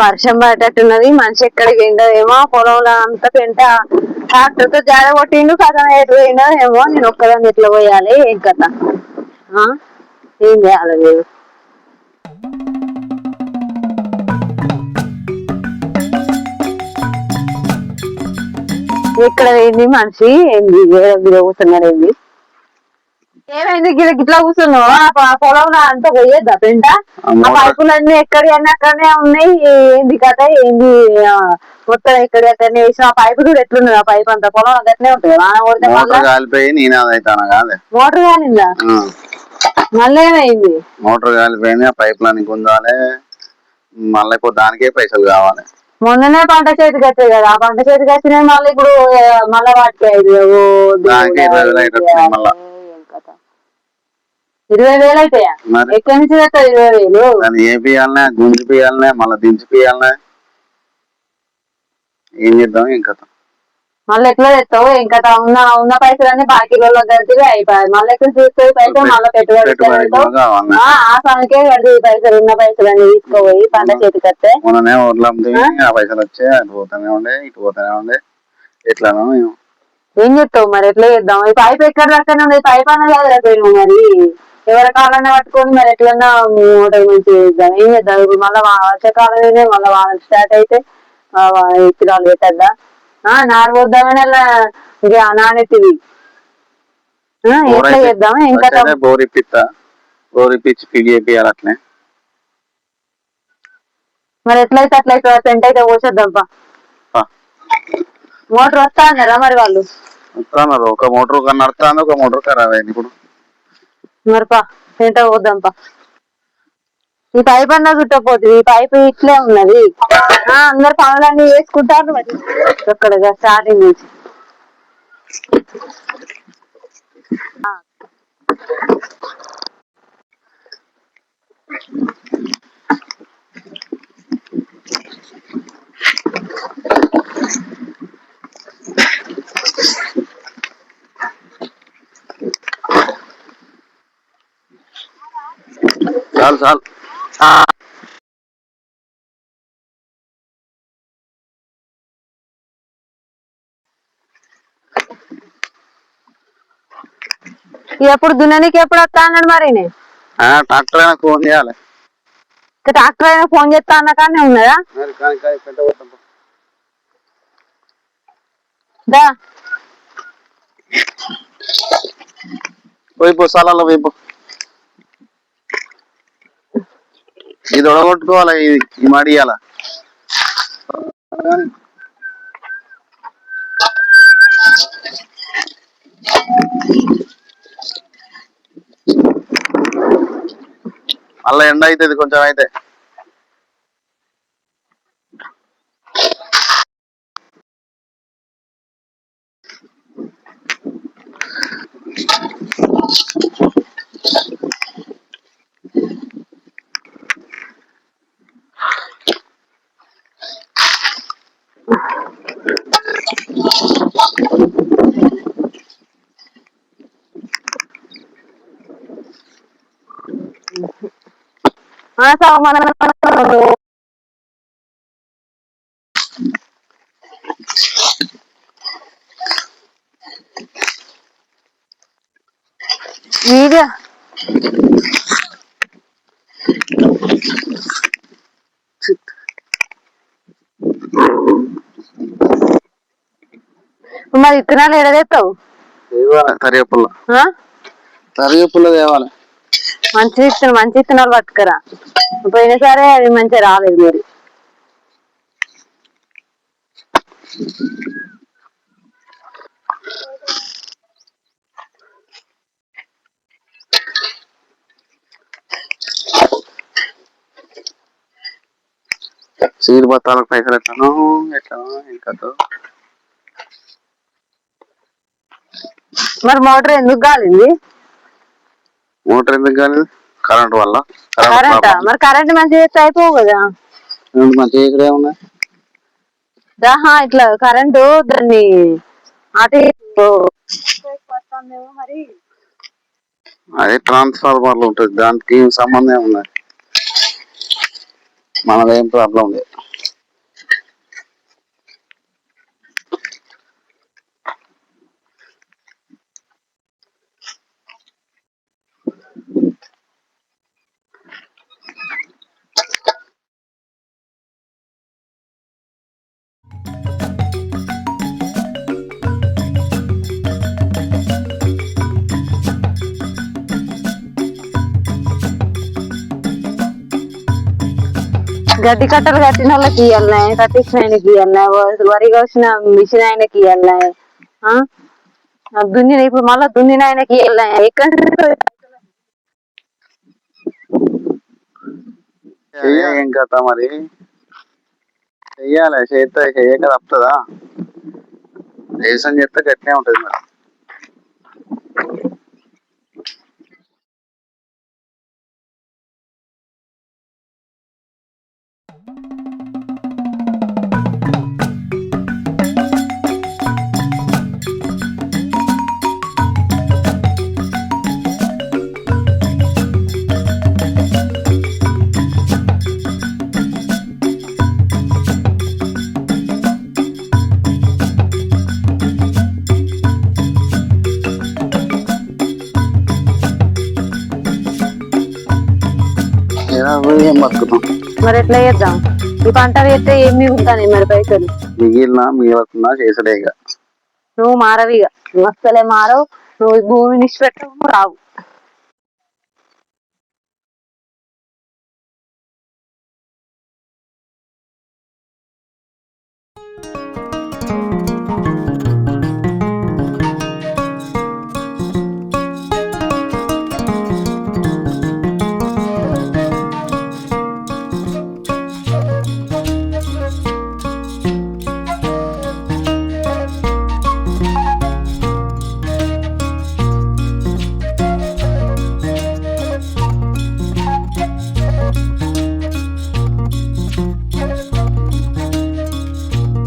వర్షం పడేటట్టున్నది. మనిషి ఎక్కడికి పోయిండేమో, పొలంలో అంతా పెంట ట్రాక్టర్ తో జాడ కొట్టిండు. కథ ఎటు పోయిండో ఏమో. నేను ఒక్కదాన్ని ఎట్లా పోయాలి, ఏం కథ, ఏం చేయాలి నేను? ఎక్కడ పోయింది మనిషి? ఏంది కూర్చున్నాడు? ఏంది ఏమైంది గిట్లా కూర్చున్నావు? పొలంలో అంతా పోయేద్దా పెంట? ఆ పైపులన్నీ ఎక్కడి అన్నీ అక్కడనే ఉన్నాయి. ఏంది కథ, ఏంది మొత్తం ఎక్కడి అక్కడనే వేసిన? ఆ పైపు కూడా ఎట్లున్నది? ఆ పైపు అంతా పొలం అట్లనే ఉంటుంది. మోటార్ కాలిందా? మళ్ళీ ఏమైంది? మోటార్ కాలిపోయింది. ఆ పైప్ లన్నీ గుంజాలి. మళ్ళీ ఇప్పుడు దానికే పైసలు కావాలి. మొన్ననే పంట చేతికి వచ్చాయి కదా, ఆ పంట చేతికి వచ్చినాయి. మళ్ళీ ఇప్పుడు మళ్ళా వాటికి 20,000 అయితాయా? ఎక్కడి నుంచి తెస్తావు 20,000? దాన్ని ఏపియాలనే, గుంజిపియాలనే, మళ్ళీ దించిపియాలనే. ఏం చేద్దాం ఇంకా? మళ్ళీ ఎట్లా తెస్తావు? ఇంకా ఉన్న పైసలన్నీ బాకీలలో కలిసి అయిపోయాయి. మళ్ళీ ఎక్కడ తీసుకొని పైసలు మళ్ళీ పెట్టుబడి ఆ సమకే కడితే పైసలు, ఉన్న పైసలన్నీ తీసుకోపోయి పంట చేతికి వస్తే మొన్ననే ఊర్లో ఆ పైసలు వచ్చే అటు పోతానే ఉండే, ఇటు పోతానే ఉండే. ఎట్లానో ఏం చెప్తావు మరి? ఎట్లా చేద్దాం? ఈ పైపు ఎక్కడ రకనే ఉంది? పైప్ అన్నది అయిపోయినావు. మరి ఎవరి కాలన్నా పట్టుకొని మరి ఎట్లన్నా మోటార్ నుంచి చేద్దాం. ఏం చేద్దాం ఇప్పుడు? మళ్ళీ వర్షాకాలమే, మళ్ళీ వాన స్టార్ట్ అయితే ఇత్తనాలు పెట్టద్దా? నారు పోద్దామని అలా నానెత్తివి. ఎట్లా చేద్దాం? ఇంకా బోర్ ఇప్పిస్తా, బోర్ ఇప్పించి పిడి చేపియాలి అట్నే. మరి ఎట్లయితే అట్లయితే పెంట అయితే పోసేద్దాంపా. మోటార్ వస్తా అన్నారా మరి వాళ్ళు? వస్తున్నారు. ఒక మోటార్ నడుస్తుంది, ఒక మోటార్ ఖరాబ్ అయింది. ఇప్పుడు మరిపా పెంట పోద్దాంపా. ఈ పైప్ అన్నా చుట్టపోతుంది. ఈ పైప్ ఇట్లే ఉన్నది. అందరు పనులన్నీ వేసుకుంటారు మరి అక్కడ స్టార్టింగ్ నుంచి. చాలు చాలు. ఎప్పుడు దున్ననికి ఎప్పుడు వస్తా అన్నాడు మరి? ట్రాక్టర్ అయినా ఫోన్ చేయాలి. ట్రాక్టర్ అయినా ఫోన్ చేస్తా అన్న కానీ ఉన్నదా? పోయిపో, సాలలో పోయిపో. ఇది ఒడగొట్టుకోవాలి, ఈ మడియాల. మళ్ళా ఎండ అవుతుంది కొంచెం అయితే. వీడియో మరి ఇత్తనాలు ఎడదెత్తావు? కరివేపుల్ల తేవాలి. మంచి ఇత్తనాలు పట్టుకరా. పోయినసారే అవి మంచిగా రాలేదు మరి. సీడ్ బత్తాలకు పైసలు ఎట్లనో ఇంకా. మరి మోటార్ ఎందుకు కాలింది? మోటార్ ఎందుకు కాలేదు? కరెంట్ వల్ల. కరెంటా? మరి కరెంట్ మంచిగా చేస్తే అయిపోవు కదా? మంచిగా ఉన్నాయి. ఇట్లా కరెంటు దాన్ని అటు మరి. అదే ట్రాన్స్ఫార్మర్లు ఉంటుంది, దానికి సంబంధం ఉన్నది. మనదేం ప్రాబ్లం లేదు. గడ్డి కట్టలు కట్టిన వాళ్ళకి ఇవ్వాలి, కట్టించిన ఆయనకి ఇవ్వాలి, వరి కోసిన మిషన్ ఆయనకి ఇవ్వాలి, దున్నిన ఇప్పుడు మళ్ళా దున్నిన ఆయనకి ఇవ్వాలి. ఎక్కడ ఏం కథ మరి? చెయ్యాలి, చేస్తే చెయ్యక తప్పుతుందా? దేశం చెప్తే గట్టినే ఉంటది మరి. ఏం బతుకుతాం మరి ఎట్లా చేద్దాం? ఈ పంట వేస్తే ఏం మిగులుతాయి మరి పైసలు? మిగలకున్నా చేసుడే ఇక. నువ్వు మారవు, ఇక నువ్వు అస్సలే మారవు. నువ్వు భూమిని నిష్పెట్టవు, రావు.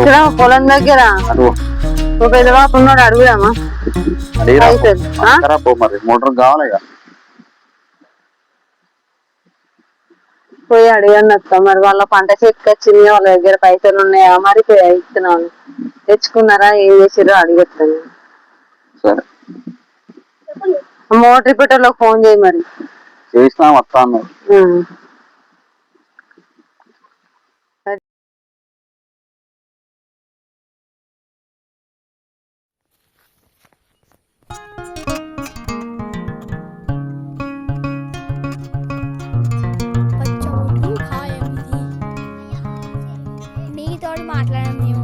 ఇక్కడ పొలం దగ్గర ఒక పెద్దవాపు ఉన్నాడు, అడుగుదామా? మరి మోటార్ కావాలి ఇక. పోయి అడిగండి వస్తా. మరి వాళ్ళ పంట చేతికి వచ్చింది, వాళ్ళ దగ్గర పైసలు ఉన్నాయా మరి ఇస్తున్నాను, తెచ్చుకున్నారా, ఏం చేసిరో అడిగేస్తాను. సరే, మోటార్ రిపీటర్లో ఫోన్ చేయి మరి. చేసినా వస్తాను. నీతోటి మాట్లాడాం మేము.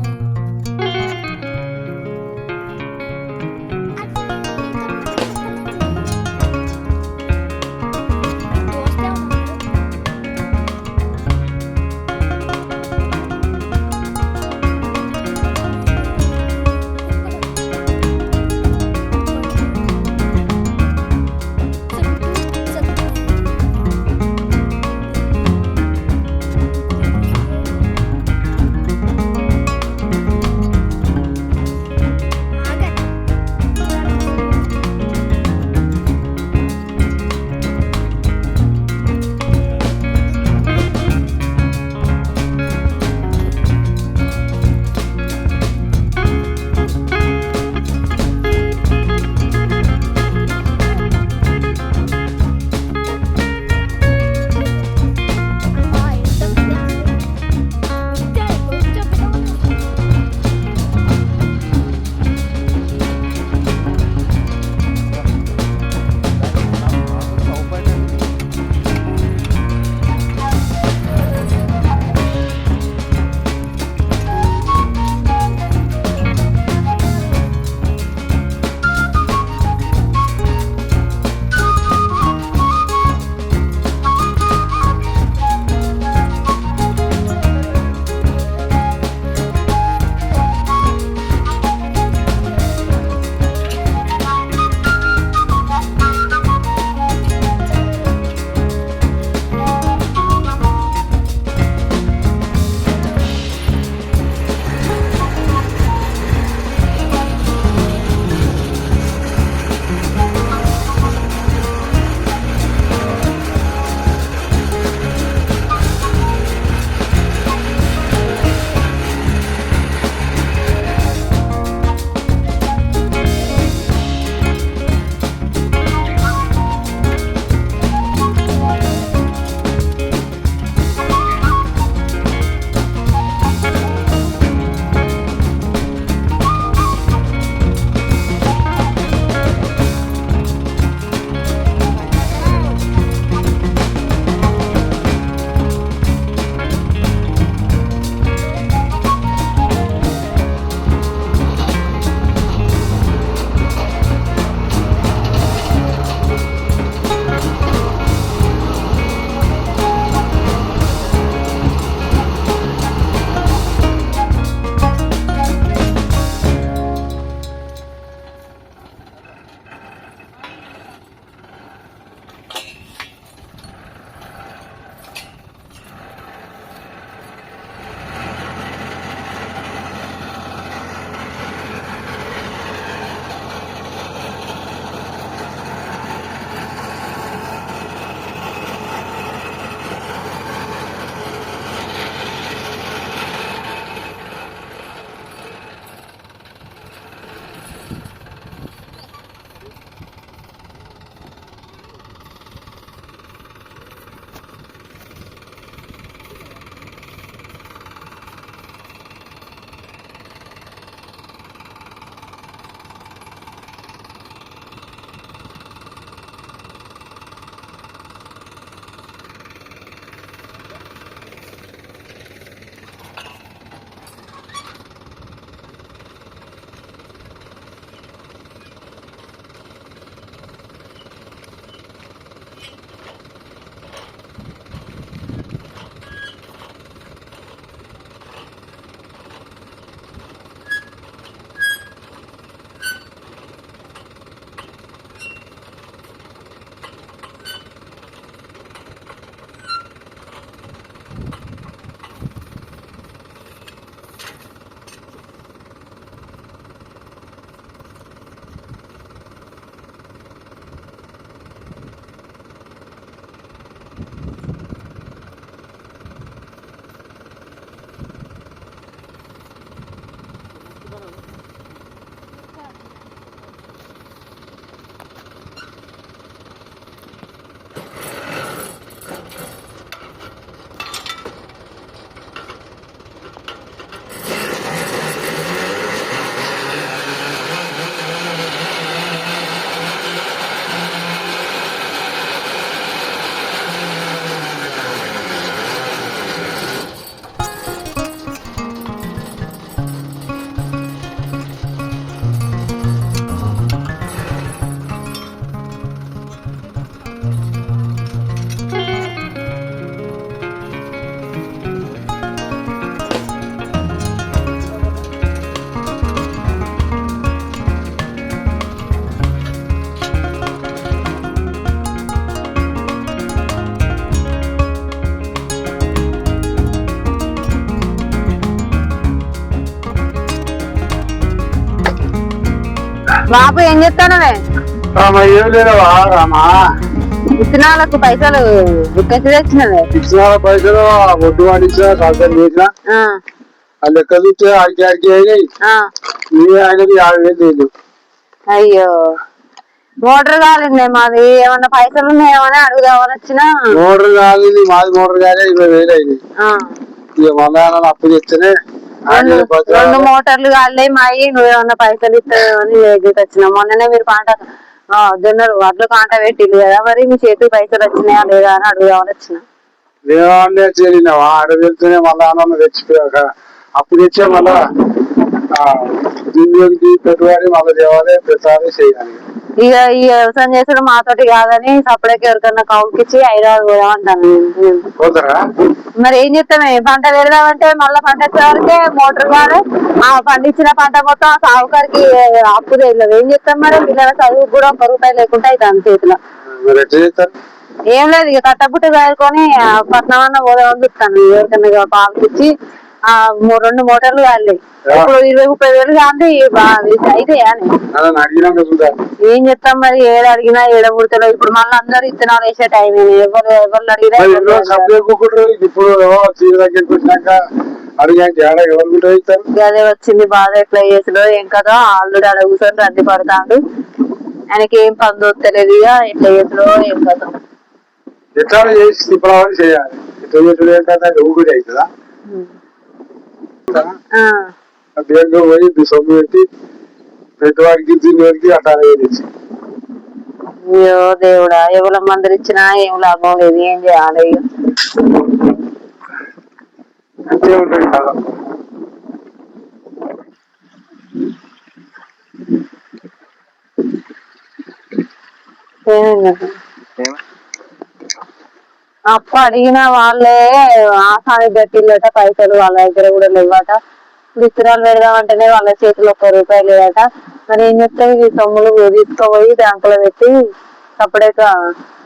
బాబు ఏం చెప్తానవే? ఏం లేదవా రామా, విత్తనాలకు పైసలు ఎక్కడి తెచ్చినవే? ఇచ్చిన పైసలు ఒడ్డు వాడించిన సంతం చేసిన ఆ, ఆ లెక్క చూస్తే అడిగి అయినాయి. ఆ. ఆయనకి 50,000 లేదు. అయ్యో, మోటార్ కాలిందే మాది. ఏమన్నా పైసలు ఉన్నాయేమని అడుగుదామని వచ్చిన. మోటార్ కాలింది, మాది మోటార్ కాలే 20,000 అయింది. ఇక మళ్ళా అప్పు చేస్తేనే రెండు మోటార్లు కాలే మాయి. నువ్వేమన్నా పైసలు ఇస్తావేమని వచ్చిన. మొన్ననే మీరు పంట జొన్నలు వడ్లు కాంట పెట్టింది కదా, మరి మీ చేతికి పైసలు వచ్చినాయా లేదా అని అడుగుదామని వచ్చిన. దేవాలనే చేరినావా ఆడ వెళ్తేనే మళ్ళా తెచ్చిపోయాక అప్పు తెచ్చే మళ్ళా దీనికి పెట్టుబడి మళ్ళీ తేవాలి, ప్రతిసారి చేయాలి. ఇక ఈ వ్యవసాయం చేసుడు మాతోటి కాదని సపరేట్ ఎవరికన్నా కౌలుకిచ్చి హైదరాబాద్ పోదామంటాను. మరి ఏం చెప్తామే, పంట పెడదామంటే మళ్ళీ పంట వచ్చేవారికే మోటార్ కాదు. ఆ పండించిన పంట మొత్తం సాగుకారికి అప్పు తెలియదు. ఏం చెప్తాం మరి? పిల్లల చదువు కూడా 1 రూపాయి లేకుండా అవుతాను చేతిలో. ఏం లేదు, ఇక కట్టబుట్ట చదువుకొని పట్నం అన్న పోదామని చెప్తాను. ఎవరికన్నా పాలకిచ్చి 2 మోటార్లు కాలి. ఇప్పుడు 20-30 వేలు కాంతి అయితే ఏం చెప్తాం మరి? ఏడ అడిగినా ఏడ ముడతలో. ఇప్పుడు మళ్ళీ అందరు ఇత్తనాలు వేసే టైం. ఎవరు అడిగినా అదే వచ్చింది బాధ. ఎట్లా చేసులో ఏం కదా. ఆల్రెడీ ఆడ కూర్చొని రద్దీ పడతాడు. ఆయనకి ఏం పని దొరకలేదు. ఇక ఎట్లా చేసులో ఏం కదా. పోయి సొమ్ము పెట్టి పెట్టువాడికి దీనికి అట్లా అయ్యో దేవుడా, ఎవరి మందులు ఇచ్చినా ఏం లాభం లేదు. ఏం చేయాలి? అంతే ఉంటుంది కదా. అప్పు అడిగిన వాళ్ళే ఆసానికి గట్టిల్లట. పైసలు వాళ్ళ దగ్గర కూడా లేవట. విత్తనాలు పెడదామంటేనే వాళ్ళ చేతిలో 1 రూపాయి లేదట. మరి ఏం చెప్తాయి? ఈ సొమ్ములు తీసుకుపోయి బ్యాంకులో పెట్టి సపరేట్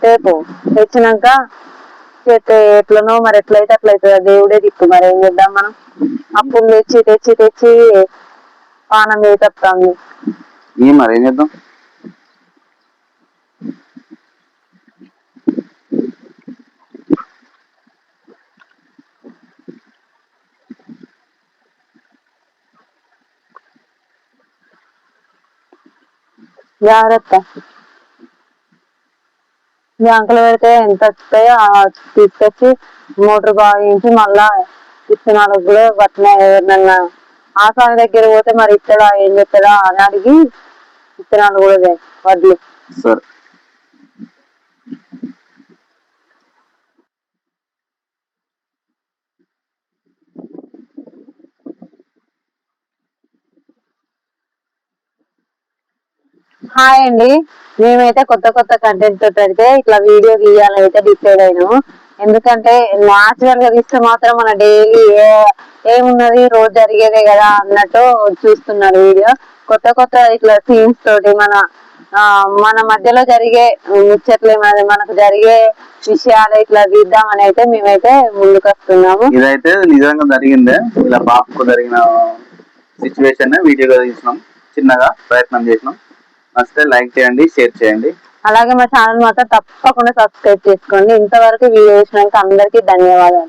రేపు తెచ్చినాక చేస్తే ఎట్లనో మరి. ఎట్లయితే అట్లయితే దేవుడే దిక్కు. మరి ఏం చేద్దాం మనం? అప్పులు తెచ్చి తెచ్చి తెచ్చి పానం మీద తప్పుతాంది. మరి ఏం చేద్దాం? జాగ్రత్త. బ్యాంకులో పెడితే ఎంత వస్తాయో తీసుకొచ్చి మోటార్ బాగించి మళ్ళా విత్తనాలకు కూడా పట్టిన. ఎవరినన్నా ఆసామి దగ్గర పోతే మరి ఇస్తాడా ఏం చెప్తాడా అని అడిగి విత్తనాలు కూడా వడ్లు. సరే. హాయ్ అండి, మేమైతే కొత్త కంటెంట్ తోటి అయితే ఇట్లా వీడియో తీయాలైతే డిసైడ్ అయినాము. ఎందుకంటే న్యాచురల్ గా తీస్తే మాత్రం మన డైలీ ఏమున్నది రోజు జరిగేదే కదా అన్నట్టు చూస్తున్నారు వీడియో. కొత్త ఇట్లా సీన్స్ తోటి మన మధ్యలో జరిగే ముచ్చట్లు, మనకు జరిగే విషయాలు ఇట్లా తీద్దామని అయితే మేమైతే ముందుకు వస్తున్నాము. ఇదైతే నిజంగా జరిగిందే. ఇలా బాబుకు జరిగిన సిచ్యువేషన్ వీడియోగా తీసినాం. చిన్నగా ప్రయత్నం చేసినాం. నచ్చితే లైక్ చేయండి, షేర్ చేయండి. అలాగే మా ఛానల్ మాత్రం తప్పకుండా సబ్స్క్రైబ్ చేసుకోండి. ఇంతవరకు వీడియో చూసినందుకు అందరికీ ధన్యవాదాలు.